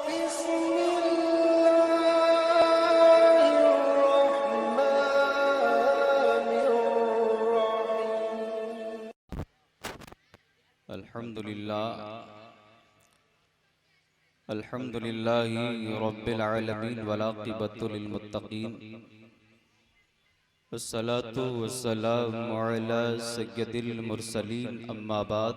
अल्हम्दुलिल्लाहि रब्बिल आलमीन वलाक़िबतु लिल्मुत्तक़ीन वस्सलातु वस्सलामु अला सय्यदिल मुरसलीन अम्मा बाद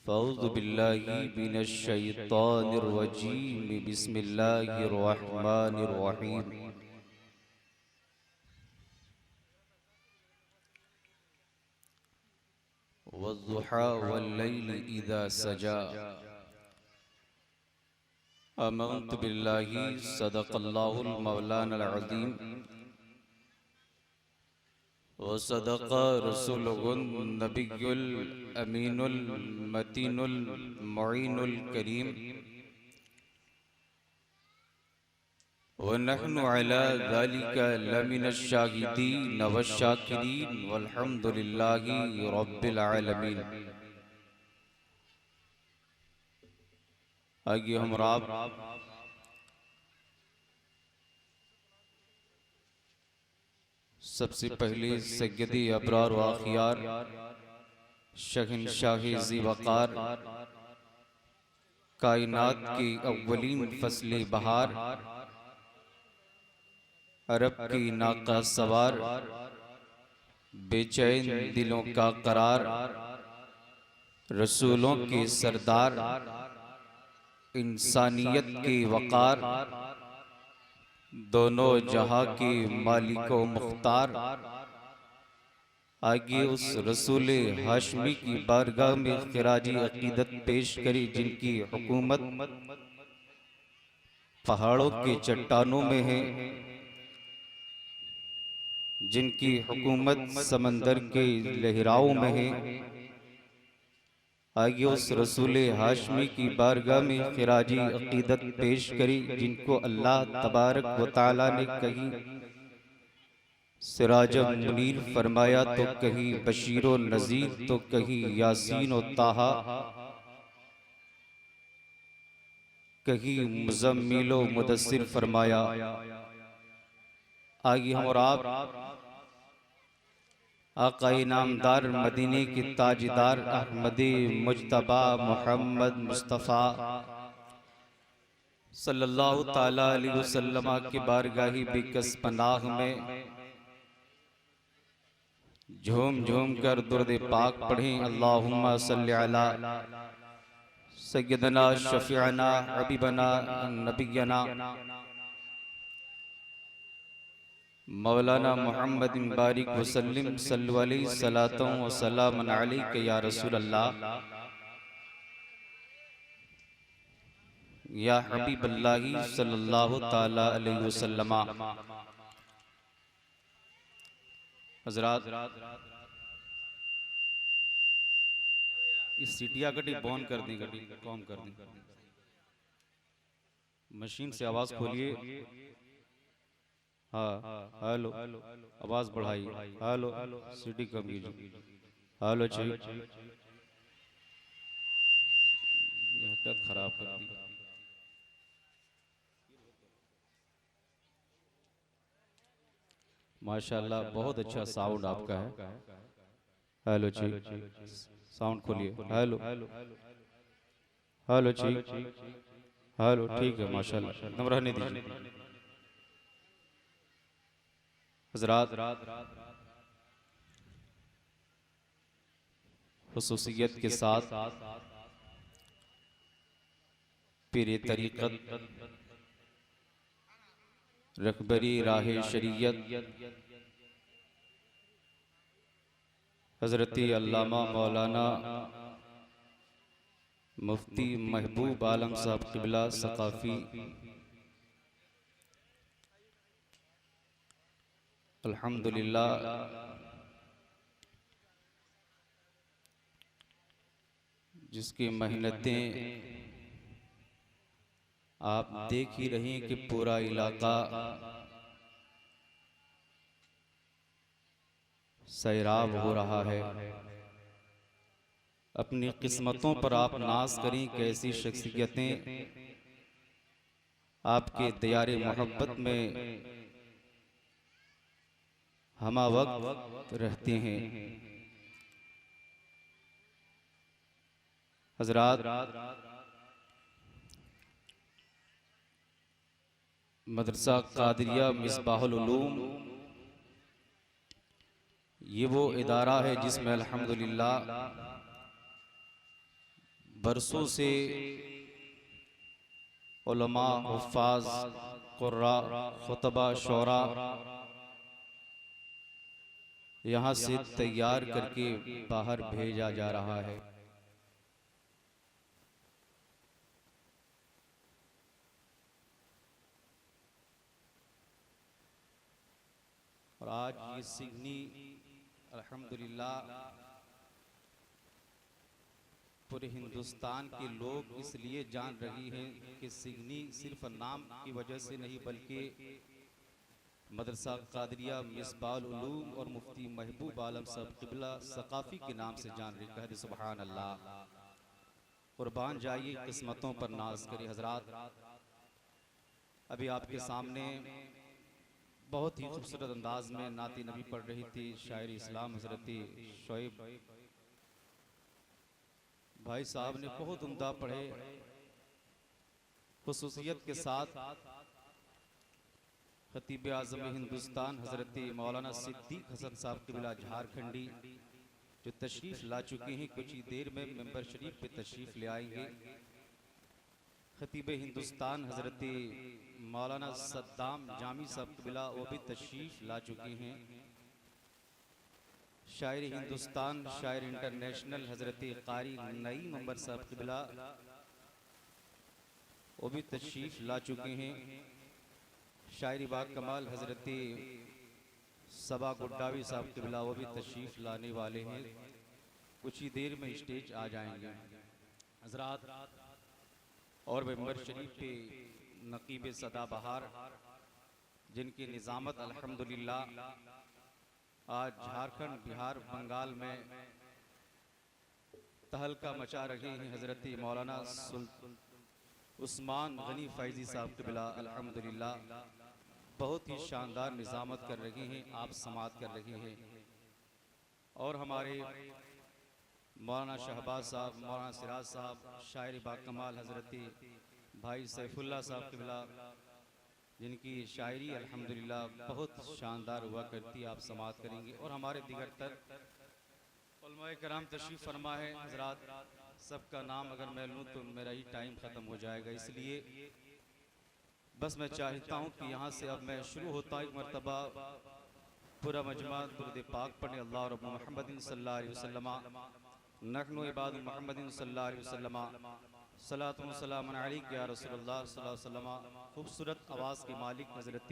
फ़अऊज़ु बिल्लाहि मिनश शैतानिर रजीम बिस्मिल्लाहिर रहमानिर रहीम वद्दुहा वल्लैलि इज़ा सजा आमनतु बिल्लाहि सदक़ल्लाहुल मौलानाल अज़ीम व सदक़ रसूलुहुन नबियुल अमीनुल मतीनुल मुईनुल करीम व नहनु अला ज़ालिका लमिनश शाहिदीन वश्शाकिरीन वल्हम्दुलिल्लाहि रब्बिल आलमीन। आगे हम राब सबसे पहले सय्यदी अबरार व अखियार शहंशाह ज़ी वक़ार कायनात की अव्वलीन फसले बहार अरब की नाका सवार बेचैन दिलों का करार रसूलों के सरदार इंसानियत के वक़ार दोनों जहां के मालिको मुख्तार आगे उस रसूल हाशमी की बारगाह में खिराजी अकीदत पेश करी जिनकी हुकूमत पहाड़ों के चट्टानों में है, जिनकी हुकूमत समंदर के लहराओं में है। आगे उस रसूल हाशमी की बारगाह में खिराजी अकीदत पेश करी जिनको अल्लाह तबारक व तआला ने कहीं सिराज मुनीर फरमाया तो कहीं बशीर नज़ीर तो कहीं यासीन व ताहा कहीं मुज़म्मिल व मुदस्सिर फरमाया। आगे हम और आप आक़ाए नामदार मदीने के ताजदार अहमदी मुज्तबा मोहम्मद मुस्तफ़ा सल्लल्लाहु ताला अलैहि वसल्लम के बारगाही बेकस पनाह में झूम झूम कर दुरूद पाक पढ़ें। अल्लाहुम्मा सल्लि अला सय्यदना शफ़ीअना हबीबना नबियना मौलाना मोहम्मद बारिक वसल्लम सल्लल्लाहु अलैहि सलातों व सलामन अलैका या रसूल अल्लाह या हबीब अल्लाह सल्लल्लाहु ताला अलैहि वसल्लम। हज़रात इस सीटिया गड्डी बॉन कर दी, गड्डी कॉम कर दी, मशीन से आवाज खोलिए। हाँ हेलो, आवाज बढ़ाई। हेलो सीटी कम कीजिए। हेलो चाहिए हटत खराब कर दी। माशाल्लाह बहुत अच्छा साउंड आपका है। हेलो चाहिए साउंड खोलिए। हेलो हेलो चाहिए। हेलो ठीक है माशाल्लाह, एकदम रहने दीजिए। हज़रात खुसूसियत के साथ पीरे तरीक़त रहबरी राहे शरीयत हज़रत अल्लामा मौलाना मुफ्ती महबूब आलम साहब क़िबला सक़ाफ़ी अल्हम्दुलिल्लाह जिसकी मेहनतें आप देख ही रहे हैं कि पूरा इलाका सैराब हो रहा है। अपनी किस्मतों पर आप नाज करें, कैसी शख्सियतें आपके दियारे मोहब्बत में हमा वक्त रहते हैं। हजरात, मदरसा कादरिया मिसबाहुल उलूम ये वो इदारा है जिसमें अल्हम्दुलिल्लाह बरसों से उलमा, हुफ्फाज, कुर्रा, खुतबा, शोरा यहाँ से तैयार करके बाहर भेजा जा रहा है। और आज ये सिगनी अल्हम्दुलिल्लाह पूरे हिंदुस्तान के लोग इसलिए जान रही हैं कि सिगनी सिर्फ नाम की वजह से नहीं बल्कि मदरसा कादरिया मिसबाहुल उलूम और मुफ्ती महबूब आलम साहब क़िबला सकाफ़ी के नाम से जान रही। कह दे सुभान अल्लाह। कुर्बान जाइए, किस्मतों पर नाज करिए। हजरात, अभी आपके सामने बहुत ही खूबसूरत अंदाज में नाती नबी पढ़ रही थी शायर इस्लाम हजरत शोएब भाई साहब ने बहुत उम्दा पढ़े, खुसूसियत के साथ खतीब आज़म हिंदुस्तान हजरत मौलाना सिद्दीक हसन साहब क़िबला झारखंडी जो तशरीफ़ ला चुके हैं, कुछ ही देर में मेंबर शरीफ पे तशरीफ़ ले आएंगे। खतीब हिंदुस्तान हजरत मौलाना सद्दाम जामी साहब क़िबला वो भी तशरीफ़ ला चुके हैं। शायर हिंदुस्तान, शायर इंटरनेशनल हजरत कारी नई मंबर साहब क़िबला वो भी तशरीफ़ ला चुके हैं। शायरी बाग कमाल हजरत सबा गुड्डावी साहब क़िबला वो भी तशरीफ़ लाने वाले हैं, कुछ ही देर में स्टेज आ जाएंगे। हजरात, और मेंबर शरीफ पे नकीब सदाबहार जिनकी निज़ामत अल्हम्दुलिल्लाह आज झारखंड, बिहार, बंगाल में तहलका मचा रहे हैं। हजरत मौलाना उस्मान गनी फैजी साहब क़िबला अल्हम्दुलिल्लाह बहुत ही शानदार निज़ामत कर रहे हैं, आप समात कर रहे हैं। और हमारे मौलाना शहबाज साहब, मौलाना सिराज साहब, शायर बाकमाल हजरत भाई सैफुल्लाह साहब क़िबला जिनकी शायरी अल्हम्दुलिल्लाह बहुत शानदार हुआ करती, आप समात करेंगे। और हमारे दिगर तर उलमाए कराम तशरीफ़ फरमा है। हजरात, सबका नाम अगर मैं लूँ तो मेरा ही टाइम ख़त्म हो जाएगा, इसलिए बस मैं चाहता हूँ कि यहाँ से अब मैं शुरू होता हूँ। एक मरतबा पूरा मजमा दुरूद पाक पढ़े। अल्लाह रब्बु मुहम्मदिन सल्लल्लाहु अलैहि वसल्लम नहनु इबादु मुहम्मदिन सल्लल्लाहु अलैहि वसल्लम सलातु व सलामुन अलैका या रसूलल्लाह सल्लल्लाहु अलैहि वसल्लम। खूबसूरत आवाज़ के मालिक हजरत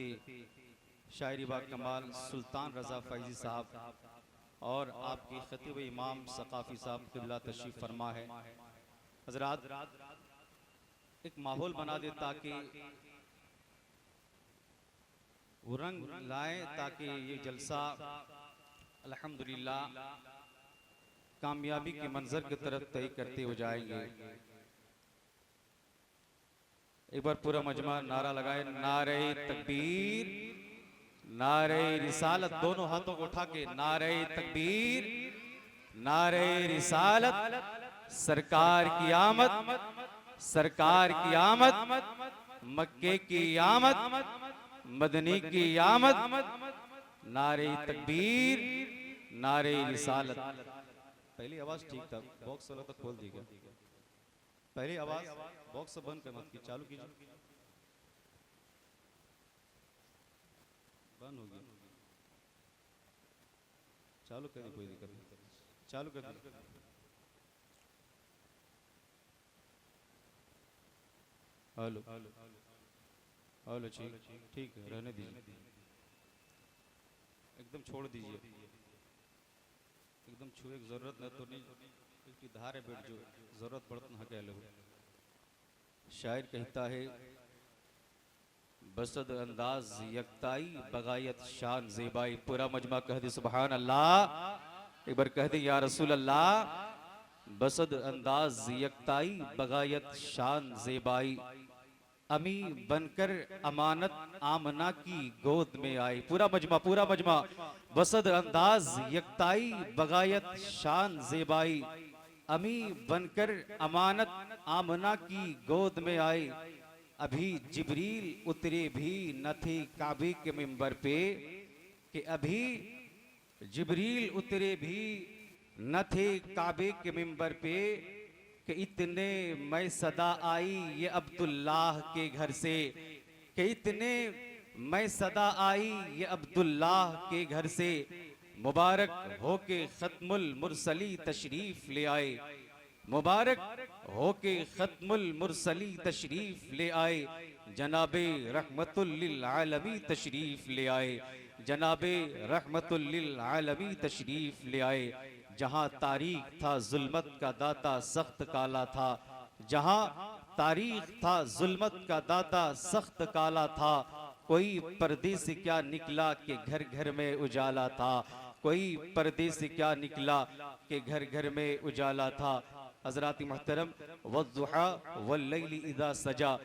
शायरी बाग कमाल सुल्तान रज़ा फैजी साहब और आपकी खतीब इमाम सकाफ़ी साहब क़िबला तशरीफ़ फरमा है। हजरात, एक माहौल बना दे ताकि वो रंग लाए, ताकि ये जलसा अल्हम्दुलिल्लाह कामयाबी के मंजर की तरफ तय करते हो जाएंगे। एक बार पूरा मजमा नारा लगाए, नारे तकबीर, नारे रिसालत, दोनों हाथों को उठा के नारे तकबीर, नारे रिसालत, सरकार की आमद, सरकार की आमद, मक्के की आमद, मदनी की आमद, नारे तकबीर, नारे रिसालत। पहली आवाज ठीक था, बॉक्स वाला तो खोल दीजिए। पहली आवाज बॉक्स बंद कर मत की, चालू कीजिए। बंद हो गया, चालू कर दी, कोई दिक्कत नहीं, चालू कर दी। हेलो हेलो, ठीक है, रहने दीजिए, एकदम छोड़ दीजिए, एकदम छुए की जरूरत नहीं तो नहीं धारे बैठ जो जरूरत पड़ता ना कह लो। शायर कहता है, बसद अंदाज यकताई बगायत शान ज़ेबाई। पूरा मजमा कह दे सुभान अल्लाह, एक बार कह दे या रसूल अल्लाह। बसद अंदाज यकताई बगायत शान ज़ेबाई, अमी बनकर अमानत आमना की गोद में आई। पूरा मजमा। बसद अंदाज यकताई बगायत शान ज़ेबाई, अमी बनकर अमानत आमना की गोद में आई। अभी जिब्रील उतरे भी न थे काबे के मिंबर पे, कि अभी जिब्रील उतरे भी न थे काबे के मिंबर पे, कि इतने मैं सदा आई ये अब्दुल्लाह के घर से, कि इतने मैं सदा आई ये अब्दुल्लाह के घर से। मुबारक होके खत्मुल मुरसली तशरीफ ले आए, मुबारक होके खत्मुल मुरसली तशरीफ ले आए। जनाबे रहमतुल लिल आलमी तशरीफ ले आए, जनाबे रहमतुल लिल आलमी तशरीफ ले आए। जहाँ तारीख था जुल्मत का दाता सख्त काला था, जहाँ तारीख था जुल्मत का दाता सख्त काला था। कोई पर्दे से क्या निकला कि घर घर में उजाला था, कोई पर्दे से क्या निकला कि घर घर में उजाला था। हजराती मोहतरम, वद्दुहा वल्लैली इज़ा सजा,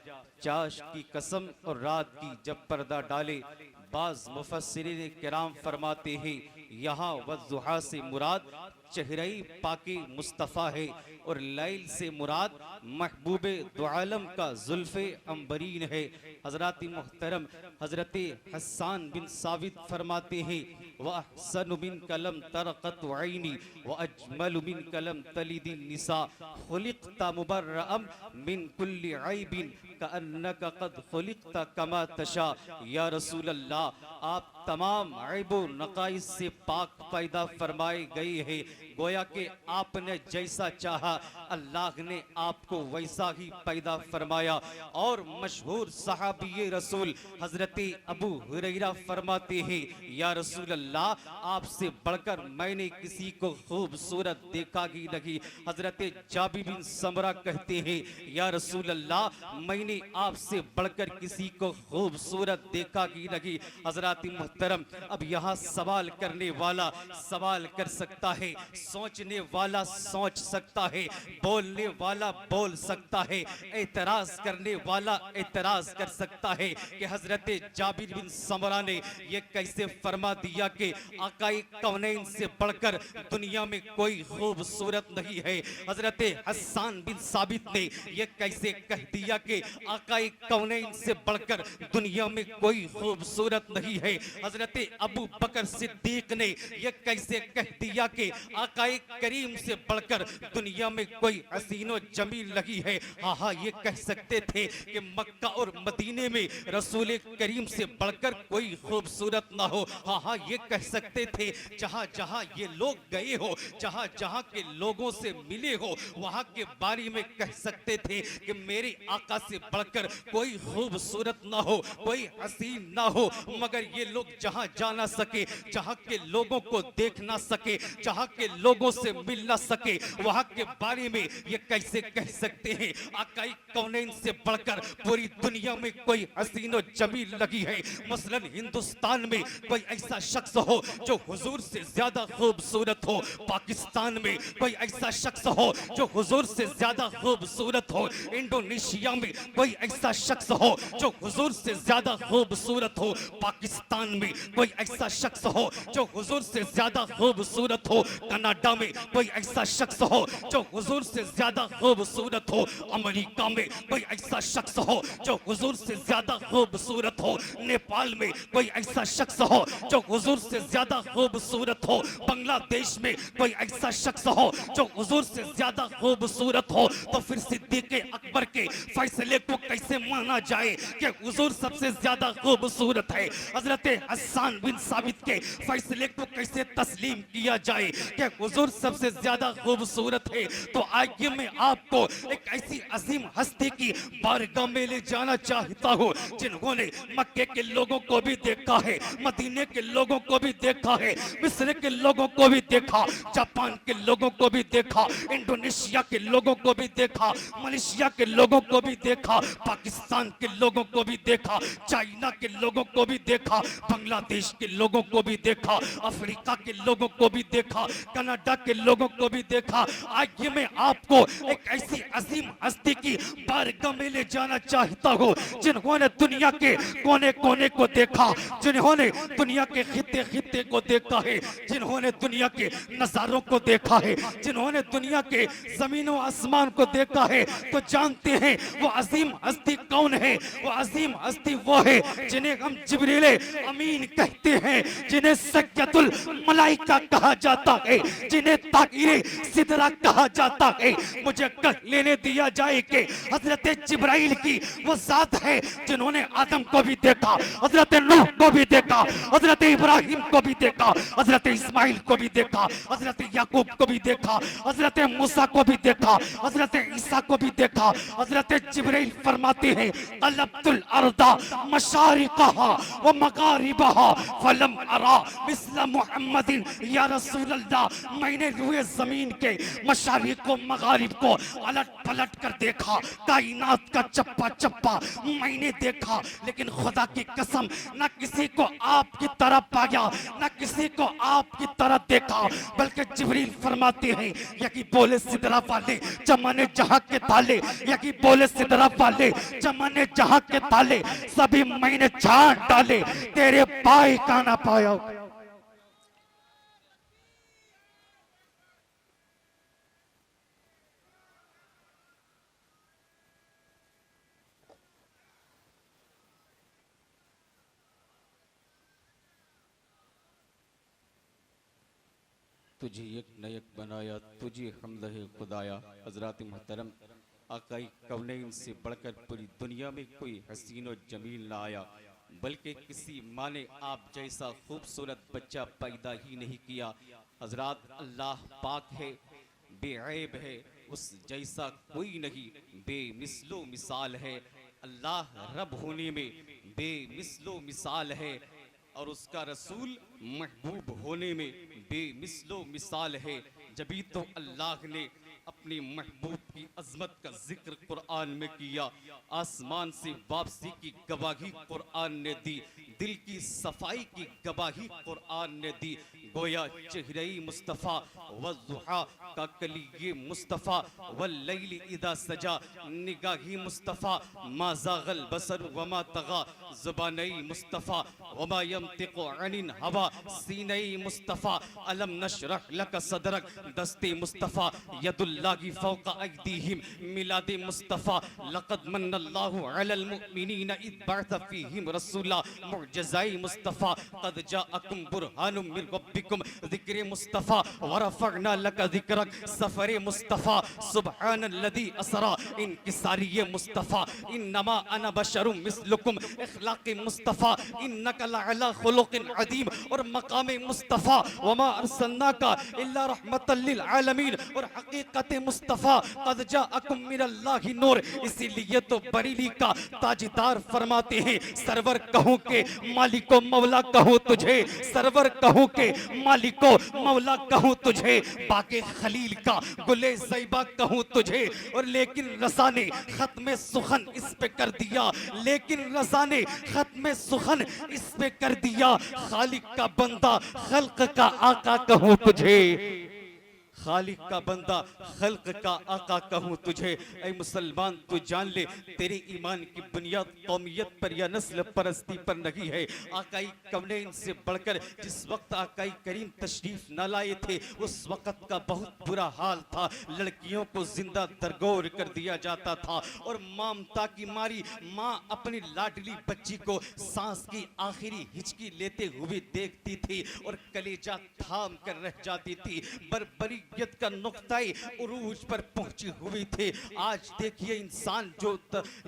चाश की कसम और रात की जब पर्दा डाले। बाज मुफस्सिरीन किराम फरमाते हैं यहाँ वद्दुहा से मुराद चेहरे पाके मुस्तफ़ा है, और लैल से मुराद महबूबे दो आलम का जुल्फ़े अंबरीन है। हजराती मोहतरम, हजरत हस्सान बिन साबित फरमाते हैं व अहसन बिन कलम तरक़त ऐनी व अजमल बिन कलम तलिदी निसा, खुलिक़ता मुबर्रअम मिन कुल्ली ऐबिन कअन्नका क़द खुलिक़ता कमा तशा। या रसूल अल्लाह, आप तमाम ऐबो नक़ाइस से पाक पैदा फरमाए गए हैं। गोया कि आपने जैसा चाहा अल्लाह ने आपको वैसा ही पैदा फरमाया। और मशहूर सहाबी रसूल हजरत अबू हुरैरा फरमाते हैं या रसूल अल्लाह, आपसे बढ़कर मैंने किसी को खूबसूरत देखा ही नहीं। हजरत जाबिर बिन समरा कहते हैं या रसूल अल्लाह, मैंने आपसे बढ़कर किसी को खूबसूरत देखा ही नहीं। हजरात मुहतरम, अब यहाँ सवाल करने वाला सवाल कर सकता है, सोचने वाला सोच सकता है, बोलने वाला बोल सकता है, एतराज करने वाला एतराज कर सकता है कि हजरत जाबिर बिन समरा ने ये कैसे फरमा दिया कि आकाए कौनैन से बढ़कर दुनिया में कोई खूबसूरत नहीं है। हजरत हस्सान बिन साबित ने ये कैसे कह दिया कि आकाए कौनैन से बढ़कर दुनिया में कोई खूबसूरत नहीं है। हजरत अबू बकर सिद्दीक ने ये कैसे कह दिया कि आकाए करीम से बढ़कर दुनिया में कोई हसीनो जमील लगी है। हाँ, ये कह सकते थे कि मक्का और मदीने में रसूल करीम से बढ़कर कोई खूबसूरत ना हो। हाँ, ये कह सकते थे जहाँ जहाँ ये लोग गए हो, जहाँ जहाँ के लोगों से मिले हो, वहाँ के बारे में कह सकते थे कि मेरे आका से बढ़कर कोई खूबसूरत ना हो, कोई हसीन ना हो। मगर ये लोग जहाँ जा ना सके, जहाँ के लोगों को देख ना सके, जहाँ के लोगों से मिल ना सके, वहाँ के बारे में ये कैसे कह सकते हैं आकाई कौनैन से बढ़कर पूरी दुनिया में कोई हसीन और जमील लगी है। मसलन हिंदुस्तान में कोई ऐसा शख्स हो जो हुजूर से ज्यादा खूबसूरत हो, पाकिस्तान में कोई ऐसा शख्स हो जो हुजूर से ज्यादा खूबसूरत हो, इंडोनेशिया में कोई ऐसा शख्स हो जो हुजूर से ज्यादा खूबसूरत हो, पाकिस्तान में कोई ऐसा शख्स हो जो हुजूर से ज्यादा खूबसूरत हो, कनाडा में कोई ऐसा शख्स हो जो हुजूर से ज्यादा खूबसूरत हो, अमेरिका में कोई ऐसा शख्स हो जो हुजूर से ज्यादा खूबसूरत हो, नेपाल में कोई ऐसा शख्स हो जो हुजूर से ज्यादा खूबसूरत हो, बांग्लादेश में कोई ऐसा शख्स हो जो हुजूर से ज्यादा खूबसूरत हो। तो फिर सिद्दीक अकबर के फैसले को कैसे माना जाए कि हुजूर सबसे ज्यादा खूबसूरत है? हजरत हस्सान बिन साबित के फैसले को कैसे तस्लीम किया जाए कि हुजूर सबसे ज्यादा खूबसूरत है? तो आइए मैं आपको एक ऐसी अजीम हस्ती की बारगाह में ले जाना चाहता हूँ जिन्होंने मक्के के लोगों को भी देखा है, मदीने के लोगों को भी देखा है, मिस्र के लोगों को भी देखा, जापान के लोगों को भी देखा, इंडोनेशिया के लोगों को भी देखा, मलेशिया के लोगों को भी देखा, पाकिस्तान के लोगों को भी देखा, चाइना के लोगों को भी देखा, बांग्लादेश के लोगों को भी देखा, अफ्रीका के लोगों को भी देखा, कनाडा के लोगों को भी देखा। आइए मैं आपको एक ऐसी अजीम हस्ती की बारगाह में ले जाना चाहता हूँ जिन्होंने दुनिया के कोने कोने को देखा, जिन्होंने दुनिया के खित्ते खित्ते को देखा है, जिन्होंने दुनिया के नजारों को देखा है, जिन्होंने दुनिया के जमीनों आसमान को देखा है, तो जानते हैं वो अजीम हस्ती कौन है। वो अजीम हस्ती वो है जिन्हें हम जिब्रील अमीन कहते हैं, जिन्हें सक्यतुल मलाइका कहा जाता है, जिन्हें ताकीरे सिदरा कहा जाता है। मुझे कह लेने दिया जाए कि हजरत जिब्राइल की वो जात है जिन्होंने आदम को भी देखा, हजरत नूह को भी देखा, हजरत इब्राहिम को भी देखा, हजरत इस्माइल को भी देखा, हजरत याकूब को भी देखा, हजरत मूसा को भी देखा, हजरत ईसा को भी देखा। हजरत जिब्राइल फरमाते हैं अल्लाहुल अर्दा मशारिकहा व मगारिबहा फलम अरा मिस्ल मुहम्मदिन या रसूल अल्लाह। मैंने रुए जमीन के मशारिक को मगारिब को अलट पलट कर देखा, कायनात का चप्पा चप्पा मैंने देखा, लेकिन खुदा की कसम न किसी को आपकी तरह पाया, न किसी को आपकी तरह देखा। बल्कि जिब्रील फरमाते हैं यकी बोले सिदरा वाले जमाने जहां के ताले, यकी बोले सिदरा वाले जमाने जहां के ताले सभी मैंने छाट डाले, तेरे पाए का ना पाया। तुझे एक न एक बनाया, तुझे हमद है खुदाया। हजरत मुहतरम आकाई कौनैन से बढ़कर पूरी दुनिया में कोई हसीन और जमील ना आया, बल्कि किसी माँ ने आप जैसा खूबसूरत बच्चा पैदा ही नहीं किया। हजरत अल्लाह पाक है, बेऐब है, उस जैसा कोई नहीं, बेमिसलो मिसाल है। अल्लाह रब होने में बेमिसलो मिसाल है और उसका रसूल महबूब होने में बेमिसलो मिसाल है। जभी तो अल्लाह ने अपनी महबूब की अजमत का जिक्र कुरान में किया, आसमान से वापसी की गवाही कुरान ने दी, दिल की सफाई की गवाही कुरान ने दी। गोया चेहरे मुस्तफ़ा वज़ुहा का कली मुस्तफ़ा वल्लैल इदा सजा, निगाही मुस्तफ़ा मा ज़ागल बसर वमा तगा, ज़ुबानई मुस्तफ़ा वमा यंतिक़ु अनिल हवा, सीनई मुस्तफ़ा अलम नशरह लक सदरक, दस्ते मुस्तफ़ा यदुल्लाहि फ़ौक़ अयदीहिम, मिलादे मुस्तफ़ा लक़द मन्नल्लाहु अलल मुमिनीन इज़ बअथ फ़ीहिम रसूला, मुअजिज़ाए मुस्तफ़ा क़द जाअकुम बुरहानुम मिन रब्बिकुम, ज़िक्रे मुस्तफ़ा व रफ़अना लक ज़िक्रक, सफ़रे मुस्तफ़ा सुब्हानल्लज़ी असरा, इनकिसारिये मुस्तफ़ा इन्नमा अना बशरुम मिस्लुकुम, इख़लाक़े मुस्तफ़ा इन्नका लअला खुलुक़िन अज़ीम, और मक़ामे मुस्तफ़ा वमा अरसलनाका इल्ला रहमतल लिल आलमीन, और हकीकत मुस्तफ़ा क़द जाअकुम मिनल्लाहि नूर। इसीलिए तो बरेली का ताजदार फरमाते हैं सरवर कहूँ के मालिको मौला कहूँ तुझे, सरवर कहूँ के मालिको मौला कहूँ तुझे, बाके खलील का गुले ज़ैबा कहूँ तुझे। और लेकिन रज़ा ने ख़त्म सुखन इस पे कर दिया, लेकिन रज़ा ने ख़त्म सुखन इस पे कर दिया, खालिक का बंदा खल्क का आका कहूँ तुझे, खालिक का बंदा खल्क का आका कहूँ तुझे। ऐ मुसलमान तू जान ले तेरे ईमान की बुनियाद कौमियत पर या नस्ल परस्ती पर नहीं है। आकाई कौनैन से बढ़कर जिस वक्त आकाई करीम तशरीफ न लाए थे उस वक्त का बहुत बुरा हाल था, लड़कियों को जिंदा दरगोर कर दिया जाता था और ममता की मारी माँ अपनी लाडली बच्ची को सांस की आखिरी हिचकी लेते हुए देखती थी और कलेजा थाम कर रह जाती थी। बर्बरी का नुक्ताए उरूज पर पहुंची हुई थे। आज देखिए इंसान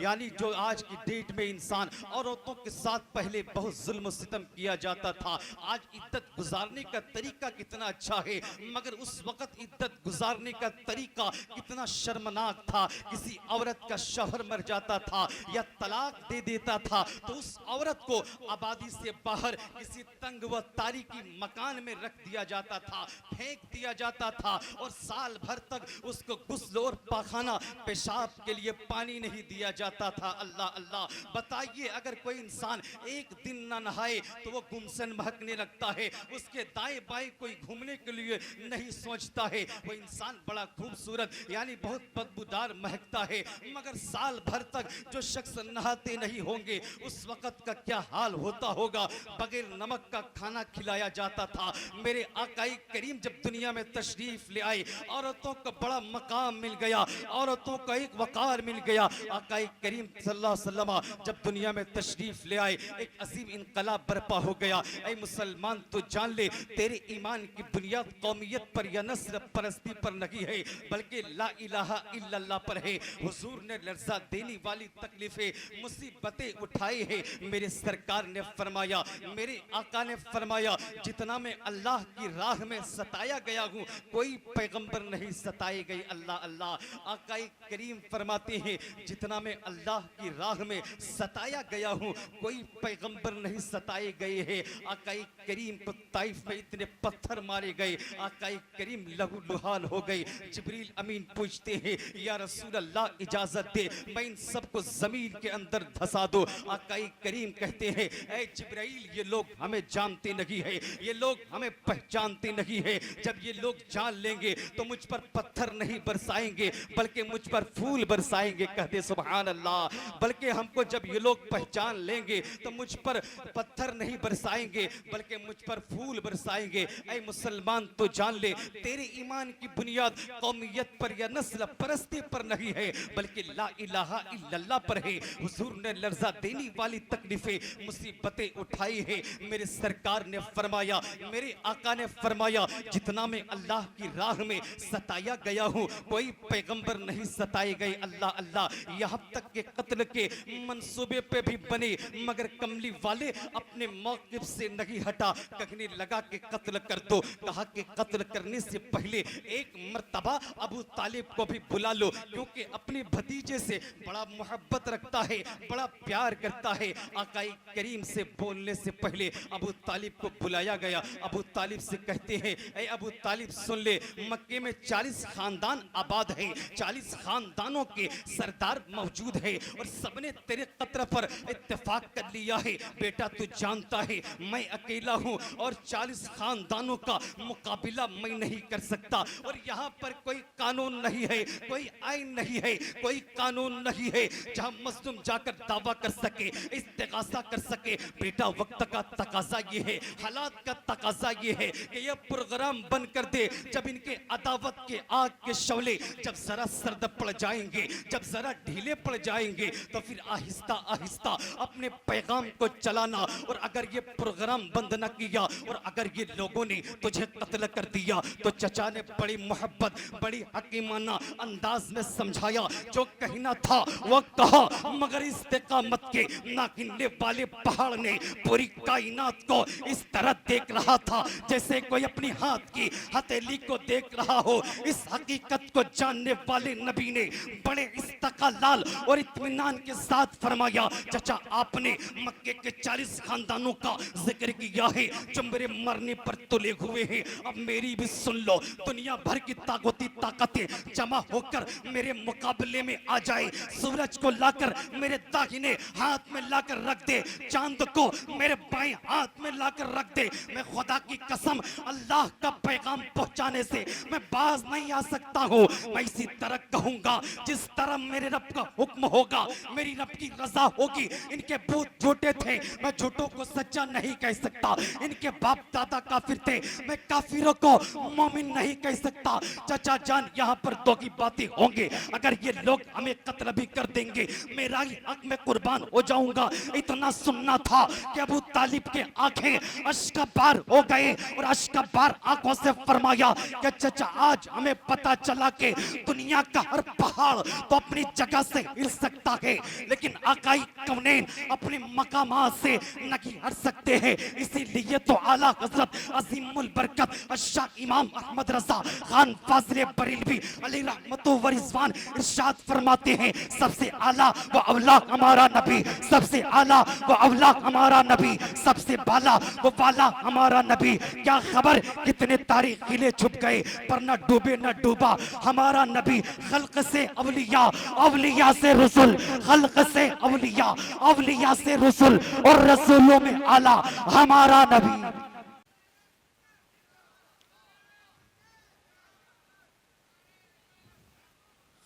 यानी जो आज की डेट में इंसान औरतों के साथ पहले बहुत जुल्म सितम किया जाता था, आज इद्दत गुजारने का तरीका कितना अच्छा है, मगर उस वक्त इद्दत गुजारने का तरीका कितना शर्मनाक था। किसी औरत का शौहर मर जाता था या तलाक दे देता था तो उस औरत को आबादी से बाहर किसी तंग व तारीकी मकान में रख दिया जाता था, फेंक दिया जाता था। था और साल भर तक उसको गुस्ल और पाखाना पेशाब के लिए पानी नहीं दिया जाता था। अल्लाह अल्लाह, बताइए अगर कोई इंसान एक दिन ना नहाए तो वो गुमसन महकने लगता है, उसके दाएं बाएं कोई घूमने के लिए नहीं सोचता है, वो इंसान बड़ा खूबसूरत यानी बहुत बदबूदार महकता है। मगर साल भर तक जो शख्स नहाते नहीं होंगे उस वक्त का क्या हाल होता होगा। बगैर नमक का खाना खिलाया जाता था। मेरे आकाई करीम जब दुनिया में तशरीफ ले आए, औरतों को बड़ा मकाम मिल गया, औरतों का एक वकार मिल गया। आकाई करीम सल्लल्लाहु अलैहि वसल्लम जब दुनिया में तशरीफ ले आए, एक अजीम इनकलाब बर्पा हो गया। ऐ मुसलमान तो जान ले, तेरे ईमान की बुनियाद कौमियत पर या नस्ल परस्ती पर नहीं है, बल्कि ला इलाहा इल्लल्लाह पर है। हुजूर ने लर्जा देने वाली तकलीफें मुसीबतें उठाई है। मेरे सरकार ने फरमाया, मेरे आका ने फरमाया, जितना मैं अल्लाह की राह में सताया गया हूँ कोई पैगंबर नहीं सताए गए। अल्लाह अल्लाह, आकाई करीम फरमाते हैं, जितना मैं अल्लाह की राह में सताया गया हूँ कोई पैगंबर नहीं सताए गए हैं। आकाई करीम को ताइफ में इतने पत्थर मारे गए, आकाई करीम लहू लुहाल हो गए। जिब्रील अमीन पूछते हैं, या रसूल अल्लाह इजाजत दे मैं इन सबको जमीन के अंदर धसा दो। आकाई करीम कहते हैं, ऐ जिब्राइल ये लोग हमें जानते नहीं है, ये लोग हमें पहचानते नहीं है। जब ये लोग जान लेंगे तो मुझ पर पत्थर नहीं बरसाएंगे बल्कि मुझ पर फूल बरसाएंगे। कहते सुभान अल्लाह, बल्कि हमको जब ये लोग पहचान लेंगे तो मुझ पर पत्थर नहीं बरसाएंगे बल्कि मुझ पर फूल बरसाएंगे। ऐ मुसलमान तो जान ले, तेरे ईमान की बुनियाद कौमियत पर या नस्ल परस्ती पर नहीं है बल्कि ला इलाहा इल्लल्लाह पर है। हुजूर ने लर्जा देने वाली तकलीफें मुसीबतें उठाई है। मेरे सरकार ने फरमाया, मेरे आका ने फरमाया, जितना मैं अल्लाह की राह में सताया गया हूँ कोई पैगंबर नहीं सताए गए। अल्लाह अल्लाह, यहाँ तक के कत्ल के मंसूबे पे भी बने मगर कमली वाले अपने मौक़िफ़ से नहीं हटा। कहने लगा कि कत्ल कर दो, कहा कि कत्ल करने से पहले एक मर्तबा अबू तालिब को भी बुला लो, क्योंकि अपने भतीजे से बड़ा मोहब्बत रखता है, बड़ा प्यार करता है। आकाई करीम से बोलने से पहले अबू तालिब को बुलाया गया। अबू तालिब से कहते हैं, ऐ अबू तालिब सुन ले, मक्के में 40 खानदान आबाद हैं, 40 खानदानों के सरदार मौजूद हैं और सबने तेरे कत्ल पर इत्तेफाक कर लिया है। बेटा तू जानता है मैं अकेला हूँ और 40 खानदानों का मुकाबिला मैं नहीं कर सकता, और यहाँ पर कोई कानून नहीं है, कोई आइन नहीं है, कोई कानून नहीं है जहाँ मजलूम जाकर दावा कर सके, इस्तिगासा कर सके। बेटा वक्त का तकाजा ये है, हालात का तकाजा ये है कि ये प्रोग्राम बंद कर दे। जब इनके अदावत के आग के शौले जब जरा सर्द पड़ जाएंगे, जब जरा ढीले पड़ जाएंगे तो फिर आहिस्ता आहिस्ता अपने पैगाम को चलाना। और अगर ये प्रोग्राम बंद न किया और अगर ये लोगों ने तुझे कत्ल कर दिया तो चचा ने बड़ी मोहब्बत बड़ी हकीमाना अंदाज में समझाया, जो कहना था वो कहा, मगर इस्तिकामत के ना गिनने वाले पहाड़ ने पूरी कायनात को इस तरह देख रहा था जैसे कोई अपनी हाथ की हथेली को देख रहा हो। इस हकीकत को जानने वाले नबी ने बड़े इस्तकालाल और इत्मीनान के साथ फरमाया, चचा आपने मक्के के 40 खानदानों का जिक्र किया है जो मेरे मरने पर तुले हुए हैं, अब मेरी भी सुन लो। दुनिया भर की ताकतें जमा होकर मेरे मुकाबले में आ जाए, सूरज को लाकर मेरे दाहिने हाथ में लाकर रख दे, चांद को मेरे बाएं हाथ में लाकर रख दे, मैं खुदा की कसम अल्लाह का पैगाम पहुंचाने से मैं बाज नहीं आ सकता हूँ। मैं इसी तरह कहूंगा जिस तरह मेरे रब का हुक्म होगा, मेरी रब की रजा होगी। इनके भूत झूठे थे, मैं झूठों को सच्चा नहीं कह सकता। इनके बाप दादा काफिर थे, मैं काफिरों को मोमिन नहीं कह सकता। चाचा जान यहाँ पर दो की बातें होंगे, अगर ये लोग हमें कत्ल भी कर देंगे मेरा ही हक में कुर्बान हो जाऊंगा। इतना सुनना था कि अबू तालिब के आंखें अश्क बार हो गए और अश्क बार आंखों से फरमाया कि चचा आज हमें पता चला कि दुनिया का हर पहाड़ तो अपनी जगह से हिल सकता है लेकिन आकाई कौनैन अपने मकामात से नहीं हट सकते हैं। इसीलिए तो आला हजरत अजीमुल बरकत शाह इमाम अहमद रजा खान फाजिल बरेलवी अलैहि रहमतुल्लाह व रिज़वान इरशाद फरमाते हैं, सबसे आला व अवला हमारा नबी, सबसे आला व अवला हमारा नबी, सबसे बाला व वाला हमारा नबी। क्या खबर कितने तारीख खिले छुप गए पर न डूबे न डूबा हमारा नबी। खल्क से अवलिया, अवलिया से रसूल, खल्क से अवलिया, अवलिया से रसूल और रसूलों में आला हमारा नबी।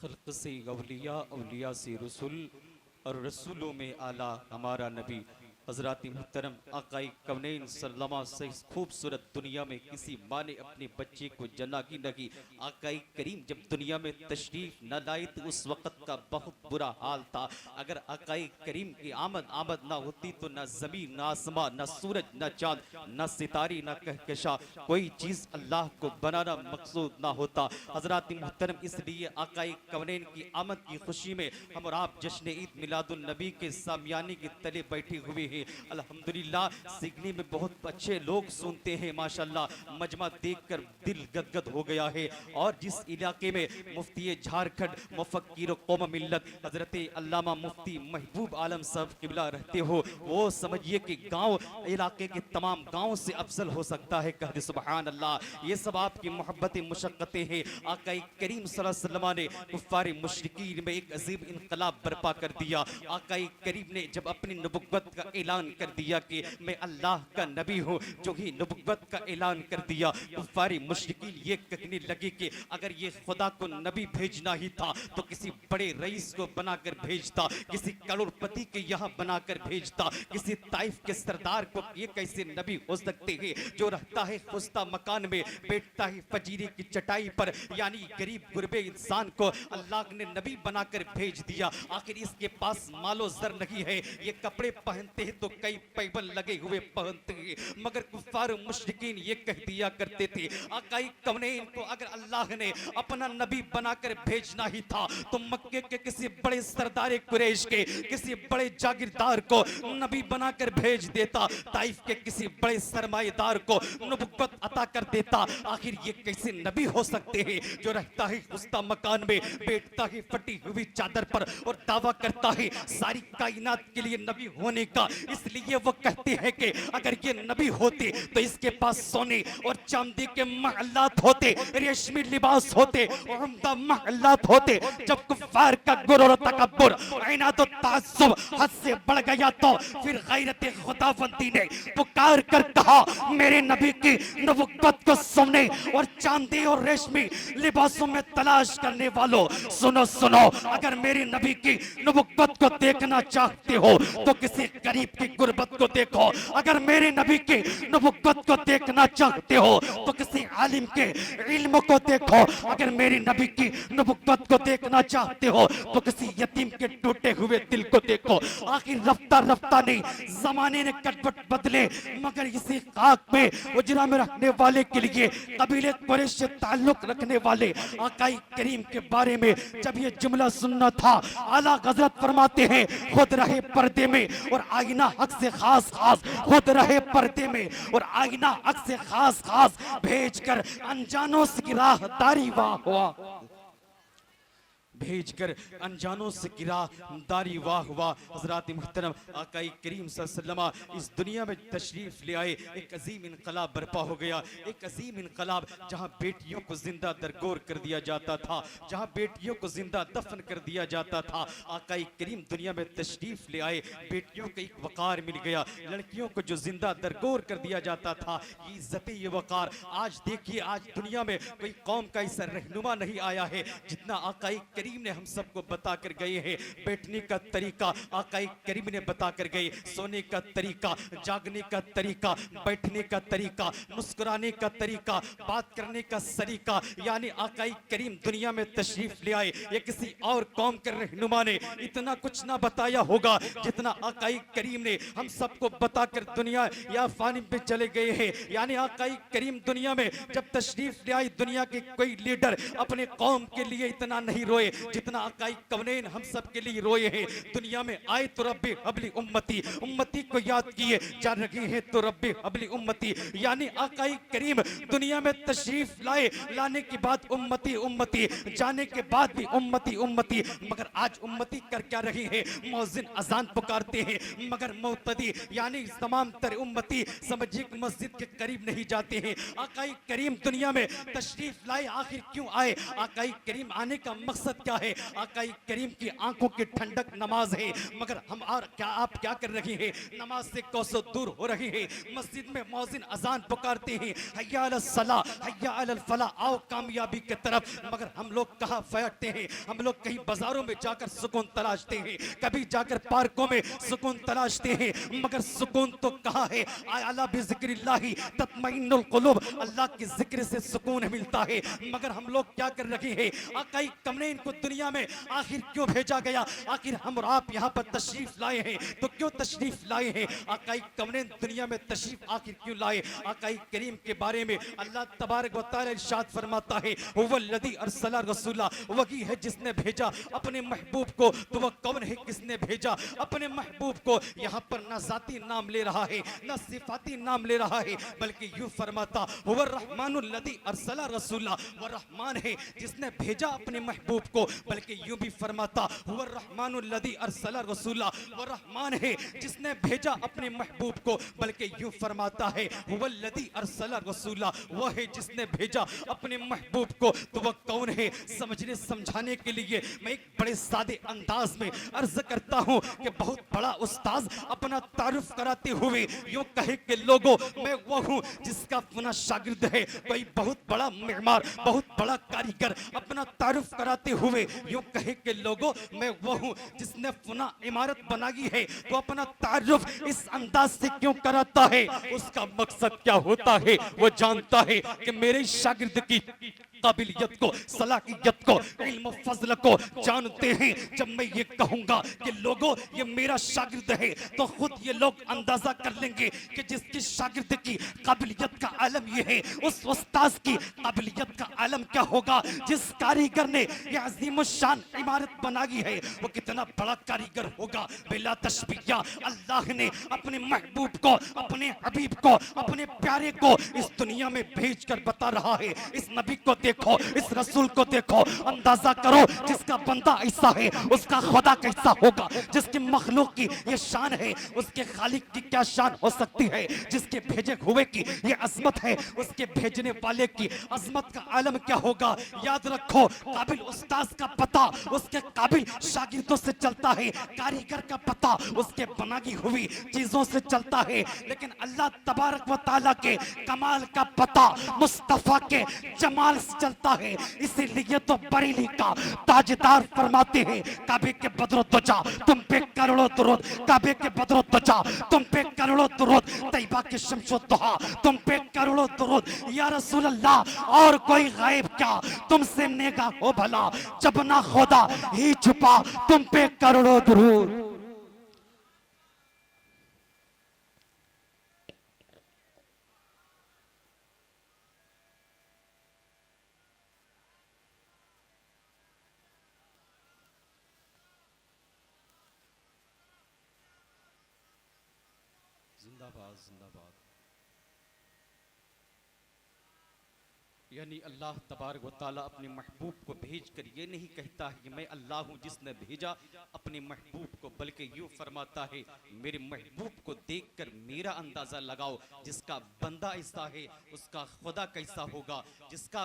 खल्क से अवलिया, अवलिया से रसूल और रसूलों में आला हमारा नबी। हज़रात मुहतरम आकाई कौनैन सल्लल्लाहु अलैहि वसल्लम से खूबसूरत दुनिया में किसी माँ ने अपने बच्चे को जना की नहीं। आकाई करीम जब दुनिया में तशरीफ न लाए तो उस वक़्त का बहुत बुरा हाल था। अगर आकाई करीम की आमद ना होती तो न ज़मीन, न आसमां, न सूरज, न चाँद, न सितारे, न कहकशा, कोई चीज़ अल्लाह को बनाना मकसूद ना होता। हज़रात मुहतरम इसलिए आकाई कौनैन की आमद की खुशी में हम और आप जश्न ईद मिलादुन नबी के सामियाने के तले बैठे हुए हैं। अल्हम्दुलिल्लाह सिगनी में बहुत अच्छे लोग सुनते हैं माशाल्लाह। मजमा देखकर दिल गदगद हो गया है। और जिस इलाके में मुफ्ती झारखंड मुफक्किर कौम मिल्लत हजरत अल्लामा मुफ्ती महबूब आलम साहब किबला रहते हो, वो समझिए कि गांव इलाके के तमाम गांव से अफजल हो सकता है। कह दे सुभान अल्लाह। ये सब आपकी मोहब्बत मुशक्कतें हैं। आका करीम सल्लल्लाहु अलैहि वसल्लम ने कुफ्फार मुशरिकीन में एक अजीब इनकलाब बर्पा कर दिया। आका करीम ने जब अपनी नबुव्वत का ऐलान कर दिया कि मैं अल्लाह का नबी हूँ, जो ही नबुव्वत का ऐलान कर दिया कुफ्फारी मुशरिकीन ये कहने लगे कि अगर ये खुदा को नबी भेजना ही था तो किसी बड़े रईस को बनाकर भेजता, किसी करोड़पति के यहाँ बनाकर भेजता, किसी ताइफ के सरदार को। ये कैसे नबी हो सकते हैं जो रहता है खुस्ता मकान में, बैठता है फजीरे की चटाई पर, यानी गरीब गुरबे इंसान को अल्लाह ने नबी बनाकर भेज दिया। आखिर इसके पास मालो जर नहीं है, ये कपड़े पहनते हैं तो कई पैबल लगे हुए पहनते हैं। मगर कुफ्फार मुशरिकीन ये कह दिया करते थे आकाई कौनैन को अगर अल्लाह ने अपना नबी बनाकर भेजना ही था तो मक्के के किसी बड़े सरदार कुरैश के किसी बड़े जागीरदार को नबी बनाकर भेज देता, ताइफ के किसी बड़े सरमाएदार को नबुव्वत अता कर देता। आखिर ये कैसे नबी हो सकते हैं जो रहता है खुस्ता मकान में, बैठता है फटी हुई चादर पर और दावा करता है सारी कायनात के लिए नबी होने का। इसलिए वो कहते हैं कि अगर ये नबी होते तो इसके पास सोने और चांदी के महल्लात होते, रेशमी लिबास होते, उम्दा महल्लात होते। जब कुफ्फार का गुरूर और तकब्बुर, इनाद और ताज्जुब हद से बढ़ गया तो फिर गैरत खुदावंदी ने पुकार कर कहा मेरे नबी की नबुव्वत को सोने और चांदी और रेशमी लिबासों में तलाश करने वालों, सुनो सुनो, अगर मेरे नबी की नबुव्वत को देखना चाहते हो तो किसी गरीब की गुर्बत को देखो। अगर मेरे नबी की नबुव्वत को देखना चाहते हो तो किसी आलिम के इल्म को देखो। अगर मेरे नबी की नबुव्वत को देखना चाहते हो तो किसी यतीम के टूटे हुए दिल को देखो। आखिर रफ्ता रफ्ता नहीं, जमाने ने कटबट बदले, मगर इसी खाक में उजरा में रहने वाले के लिए कबीले कुरैश से ताल्लुक रखने वाले आकाई करीम के बारे में जब ये जुमला सुनना था, आला हज़रत फरमाते हैं खुद रहे पर्दे में और आईना हक से खास खास, खुद रहे पर्दे में और आईना हक से खास खास भेजकर अनजानों से राहदारी वाह हुआ, भेजकर अनजानों से गिरा दारी वाह हुआ। हज़रात मुहतरम आकाई करीम सल्लल्लाहु अलैहि वसल्लम इस दुनिया में तशरीफ ले आए, एक अजीम इनकलाब बर्पा हो गया। एक अजीम इनकलाब जहाँ बेटियों को जिंदा दरगोर कर दिया जाता था, जहाँ बेटियों को जिंदा दफन कर दिया जाता था। आकाई करीम दुनिया में तशरीफ ले आए, बेटियों को एक वकार मिल गया। लड़कियों को जो जिंदा दरगोर कर दिया जाता था, ये इज्जत ये वकार आज देखिए, आज दुनिया में कोई कौम का ऐसा रहनुमा नहीं आया है जितना आकाई करीम ने हम सबको बता कर गए हैं। बैठने का तरीका आकाई करीम ने बता कर गए, सोने का तरीका, जागने का तरीका, बैठने का तरीका, मुस्कुराने का तरीका, बात करने का सलीका, यानी आकाई करीम दुनिया में तशरीफ ले आए। ये किसी और कौम के रहनुमा ने इतना कुछ ना बताया होगा जितना आकाई करीम ने हम सबको बताकर दुनिया या फानी पे चले गए हैं। यानी आकाई करीम दुनिया में जब तशरीफ ले आई, दुनिया के कोई लीडर अपने कौम के लिए इतना नहीं रोए जितना आकाई कौनैन हम सब के लिए रोए हैं। दुनिया में आए तो रब्बे हबली उम्मती, उम्मती को याद किए जा रहे हैं तो रब्बे हबली उम्मती, यानी आकाई करीम दुनिया में तशरीफ लाए, लाने के बाद उम्मती उम्मती, जाने के बाद भी उम्मती उम्मती। मगर आज उम्मती कर क्या रहे हैं? मौजिन अजान पुकारते हैं, मगर मुक्तदी यानी तमाम तर उम्मती समझिए मस्जिद के करीब नहीं जाते हैं। आकाई करीम दुनिया में तशरीफ लाए, आखिर क्यों आए? आकाई करीम आने का मकसद क्या है? आकाई करीम की आंखों की ठंडक नमाज है, मगर हम और क्या आप क्या कर रहे हैं? नमाज से कोसों दूर हो रहे हैं। मस्जिद में मौजिन अजान पुकारते हैं, हय्या अलस सला हय्या अलल फला, आओ कामयाबी की तरफ, मगर हम लोग कहाँ फैलते हैं? हम लोग कहीं बाजारों में जाकर सुकून तलाशते हैं, कभी जाकर पार्कों में सुकून तलाशते हैं, मगर सुकून तो कहाँ है? अला बिज़िक्रिल्लाहि तत्मइन्नुल कुलूब, अल्लाह के जिक्र से सुकून मिलता है। मगर हम लोग क्या कर रहे हैं? आकाई कमनैन को दुनिया में आखिर क्यों भेजा गया? आखिर हम और आप यहाँ पर तशरीफ लाए हैं तो क्यों तशरीफ लाए हैं? आकाई कमनैन दुनिया में तशरीफ आखिर क्यों लाए? आकाई करीम के बारे में अल्लाह तबारक व तआला इरशाद फरमाता है, हुवल्लज़ी अरसला रसूला, वही है जिसने भेजा अपने महबूब को। तो वह कौन है किसने भेजा अपने महबूब को? यहाँ पर ना जाती नाम ले रहा है, ना सिफाती नाम ले रहा है, बल्कि यूं फरमाता हुवा रहमानुल्लज़ी अरसला रसूला, वह रहमान है जिसने भेजा अपने महबूब को। बल्कि यूं भी फरमाता हुवा रहमानुल्लज़ी अरसला रसूला, वह रहमान है जिसने भेजा अपने महबूब को। बल्कि यूं फरमाता है हुवल्लज़ी अरसला रसूला, वह है जिसने भेजा अपने महबूब को। तो वह कौन है? समझने समझाने के लिए मैं एक बड़े सादे अंदाज में अर्ज करता हूं कि बहुत बड़ा उस्ताद अपना तारुफ कराते हुए यूं कहे कि लोगों मैं वो हूं जिसका फना शागिर्द है। कोई बहुत बड़ा मेहमान, बहुत बड़ा कारीगर अपना तारुफ कराते हुए यूं कहे कि लोगों मैं वो हूं जिसने फना इमारत बनाई है, तो अपना तारुफ इस अंदाज से क्यों कराता है? उसका मकसद क्या होता है? वो जानता है कि मेरे शागिर्द की काबिलियत को, सलाहियत को, इल्म फजल को जानते हैं। जब मैं ये कहूंगा कि लोगों ये मेरा शागिर्द है, तो खुद ये लोग अंदाजा कर लेंगे कि जिसकी शागिर्द की काबिलियत का आलम ये है, उस उस्ताद की काबिलियत का आलम क्या होगा? जिस कारीगर ने ये अजीमुशान इमारत बनाई है, वो कितना बड़ा कारीगर होगा। बिला तशबिया अल्लाह ने अपने महबूब को, अपने हबीब को, अपने प्यारे को इस दुनिया में भेज कर बता रहा है। इस नबी को देखो, इस रसूल को देखो, अंदाजा करो जिसका बंदा ऐसा है उसका खुदा कैसा होगा। जिसकी मखलूक की ये शान है, उसके खालिक की क्या शान हो सकती है। जिसके भेजे हुए की ये अजमत है, उसके भेजने वाले की अजमत का आलम क्या होगा। याद रखो, काबिल उस्ताद का पता उसके काबिल शागिर्दों से चलता है, कारीगर का पता उसके बनाई हुई चीजों से चलता है। लेकिन अल्लाह तबारक व तआला के कमाल का पता मुस्तफा के जमाल से चलता है। इसीलिए तो बरेली का ताजदार फरमाते हैं, काबे के बदरुद्दोजा तुम पे करोड़ों दुरूद, काबे के बदरुद्दोजा तुम पे करोड़ों दुरूद, तैयबा के शम्सुद्दोहा तुम पे करोड़ों दुरूद। या रसूल अल्लाह और कोई गायब क्या तुमसे नेगा हो भला, जब ना खुदा ही छुपा तुम पे करोड़ों दुरूद। जिंदाबाद जिंदाबाद। यानी अल्लाह तबारक व तआला अपने महबूब को भेज कर ये नहीं कहता है कि मैं अल्लाह हूँ जिसने भेजा अपने महबूब को, बल्कि यूँ फरमाता है मेरे महबूब को देखकर मेरा अंदाज़ा लगाओ। जिसका बंदा ऐसा है उसका खुदा कैसा होगा। जिसका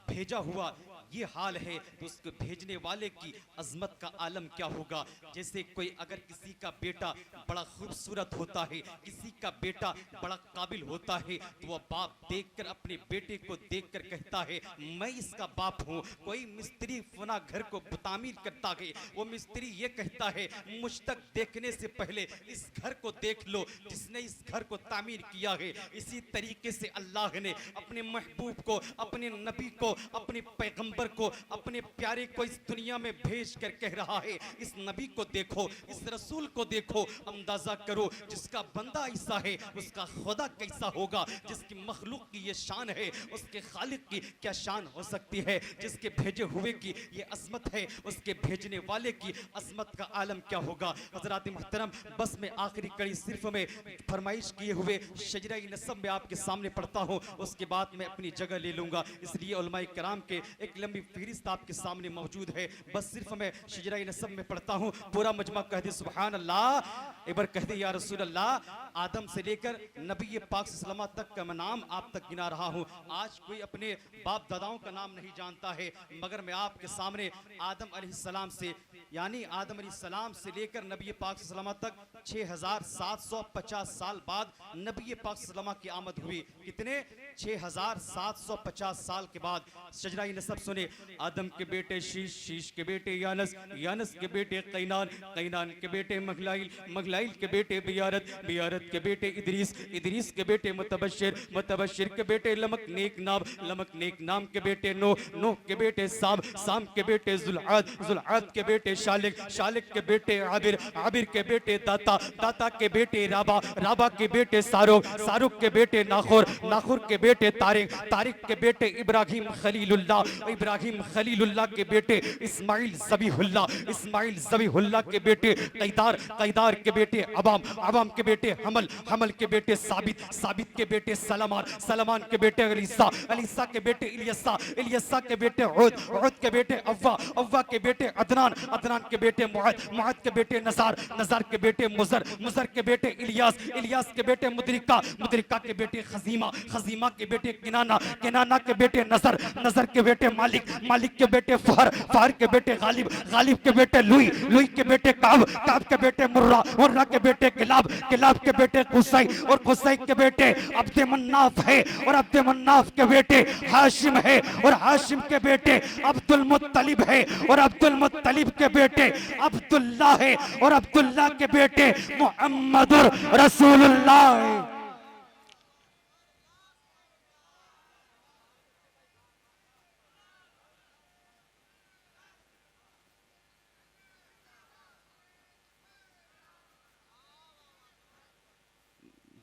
भेजा हुआ ये हाल है तो उसको भेजने वाले की अजमत का आलम क्या होगा। जैसे कोई अगर किसी का बेटा बड़ा खूबसूरत होता है, किसी का बेटा बड़ा काबिल होता है, तो वह बाप देखकर अपने बेटे को देखकर कहता है मैं इसका बाप हूँ। कोई मिस्त्री फना घर को तामीर करता है, वो मिस्त्री ये कहता है मुझ तक देखने से पहले इस घर को देख लो जिसने इस घर को तामीर किया है। इसी तरीके से अल्लाह ने अपने महबूब को, अपने नबी को, अपने पैगंबर को, अपने प्यारे को इस दुनिया में भेज कर कह रहा है इस नबी को देखो, इस रसूल को देखो, अंदाजा करो जिसका बंदा ऐसा है उसका खुदा कैसा होगा। जिसकी मखलूक की ये शान है, उसके खालिक खालिक की क्या शान हो सकती है, जिसके भेजे हुए की ये अजमत है, उसके भेजने वाले की अजमत का आलम क्या होगा। हजरात मोहतरम, बस मैं आखिरी कड़ी सिर्फ में फरमाइश किए हुए शजरा नसब में आपके सामने पढ़ता हूँ, उसके बाद मैं अपनी जगह ले लूँगा। इसलिए उलमाए कराम के एक लंबी फहरिस्त आपके सामने मौजूद है, बस सिर्फ मैं शजरा नसब में पढ़ता हूँ। पूरा मजमा कह दे सुभान अल्लाह, एक बार कह दे या रसूल अल्लाह। आदम से लेकर नबी पाक सल्लल्लाहु अलैहि वसल्लम तक का मैं नाम आप तक गिना रहा हूँ। आज कोई अपने बाप दादाओं का नाम नहीं जानता है, मगर मैं आपके सामने आदम अलैहिस्सलाम से, यानी आदम अलैहिस्सलाम से लेकर नबी पाक सल्लल्लाहु अलैहि वसल्लम तक 6750 साल बाद नबी पाक सल्लल्लाहु अलैहि वसल्लम की आमद हुई। कितने? 6750 साल के बाद। शजरा नसब सुने। आदम के बेटे शीश, शीश के बेटे यानस, यानस के बेटे कैनान, कैनान के बेटे मगलाइल, मगलाइल के बेटे बियारत, बियारत के बेटे इदरीस, इदरीस के बेटे मुतबश्शिर, मुतबश्शिर के बेटे लमक नेक नाम, लमक नेक नाम के बेटे नूह, नूह के बेटे साम, साम के बेटे जुलआद, जुलआद के बेटे शालिक, शालिक के बेटे आबिर, आबिर के बेटे दाता, दाता के बेटे राबा, राबा के बेटे सारुक, सारुक के बेटे नाखुर, नाखुर के बेटे तारिक, तारिक के बेटे इब्राहिम खलीलुल्लाह, इब्राहिम खलीलुल्लाह के बेटे इस्माइल ज़बीहुल्लाह, इस्माइल ज़बीहुल्लाह के बेटे कैदार, कैदार के बेटे अबाम, अबाम के बेटे हमल, हमल के बेटे साबित, साबित के बेटे सलमान, सलमान के बेटे अलीसा, अलीसा के बेटे इलियसा, इलियसा के बेटे उद, उद के बेटे अव्वा, अव्वा के बेटे अदनान, अदनान के बेटे मुआद, मुआद के बेटे नज़ार, नज़ार के बेटे मुज़र, मुज़र के बेटे इलियास, इलियास के बेटे मुदरिका, मुदरिका के बेटे खजीमा, खजीमा के बेटे किनाना, किनाना के बेटे नज़र, नज़र के बेटे मालिक, मालिक के बेटे फहर, फहर के बेटे गालिब, गालिब के बेटे लुई, लुई के बेटे काब, काब के बेटे मुर्रा, मुर्रा के बेटे किलाब, किलाब के बेटे कुसै, और कुसै के बेटे अब्द मन्नाफ है, और अब्द मन्नाफ के बेटे हाशिम है, और हाशिम के बेटे अब्दुल मुत्तलिब है, और अब्दुल मुत्तलिब के बेटे अब्दुल्लाह है, और अब्दुल्लाह के बेटे मुहम्मदुर रसूलुल्लाह है।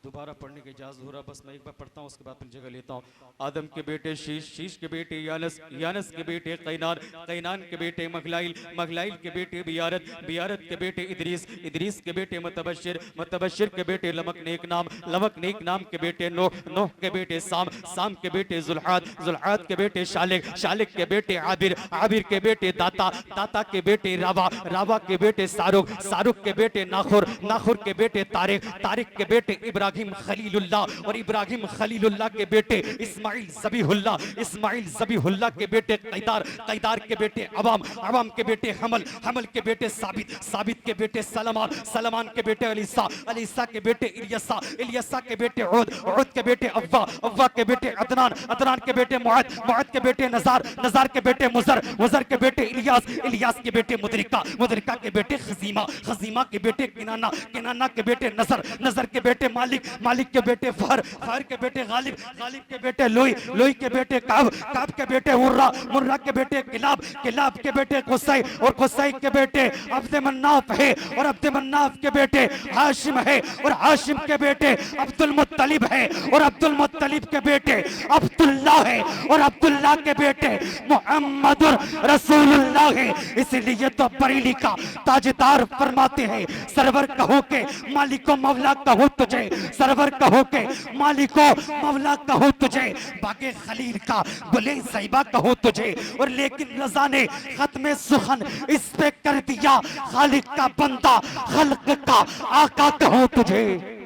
दोबारा पढ़ने की इजाजत हो रहा, बस मैं एक बार पढ़ता हूँ, उसके बाद अपनी जगह लेता हूँ। आदम के बेटे शीश, शीश के बेटे यानस, यानस के बेटे कैनान, कैनान के बेटे मगलाइल, मगलाइल के बेटे बियारत, बियारत के बेटे इदरीस, इदरीस के बेटे मुतबश्शिर, मुतबश्शिर के बेटे लमक नेक नाम, लमक नेक नाम के बेटे नूह, नूह के बेटे साम, साम के बेटे जुलआद, जुलआद के बेटे शालिक, शालिक के बेटे आबिर, आबिर के बेटे दाता, दाता के बेटे रावा, रावा के बेटे सारुक, सारुक के बेटे नाखुर, नाखुर के बेटे तारिक, तारिक के बेटे इब्राहिम खलीलुल्लाह, और इब्राहिम खलीलुल्लाह के बेटे इस्माइल ज़बीहुल्लाह, इस्माइल ज़बीहुल्लाह के बेटे कैदार, कैदार के बेटे अवाम, अवाम के बेटे हमल, हमल के बेटे साबित, साबित के बेटे सलमान, सलमान के बेटे अलीसा, अलीसा के बेटे इलियसा, इलियसा के बेटे उद, उद के बेटे अव्वा, अव्वा के बेटे अदनान, अदनान के बेटे मुआद, मुआद के बेटे नज़ार, नज़ार के बेटे मुज़र, मुज़र के बेटे इलियास, इलियास के बेटे मुदरिका, मुदरिका के बेटे खजीमा, खजीमा के बेटे किनाना, किनाना के बेटे नज़र, नज़र के बेटे मालिक, मालिक के बेटे फहर, फहर के बेटे गालिब, गालिब के बेटे लोई, लोई के बेटे काब, काब के बेटे मुर्रा, मुर्रा के बेटे किलाब, किलाब के बेटे कुसै, और कुसै के बेटे अब्द मन्नाफ है, और अब्द मन्नाफ के बेटे हाशिम है, और हाशिम के बेटे अब्दुल मुत्तलिब है, और अब्दुल मुत्तलिब के बेटे अब्दुल्लाह है, और अब्दुल्लाह के बेटे मुहम्मदुर रसूलुल्लाह है। इसलिए तो बरेली का ताजदार फरमाते हैं, सरवर कहो के मालिको मौला कहो तुझे, सरवर कहो के मालिको मौला कहो तुझे, बाके खलील का बुले सैबा कहो तुझे, और लेकिन रज़ा ने खत्मे सुखन इस पे कर दिया, खालिक का बंदा खल्क का आका कहो तुझे।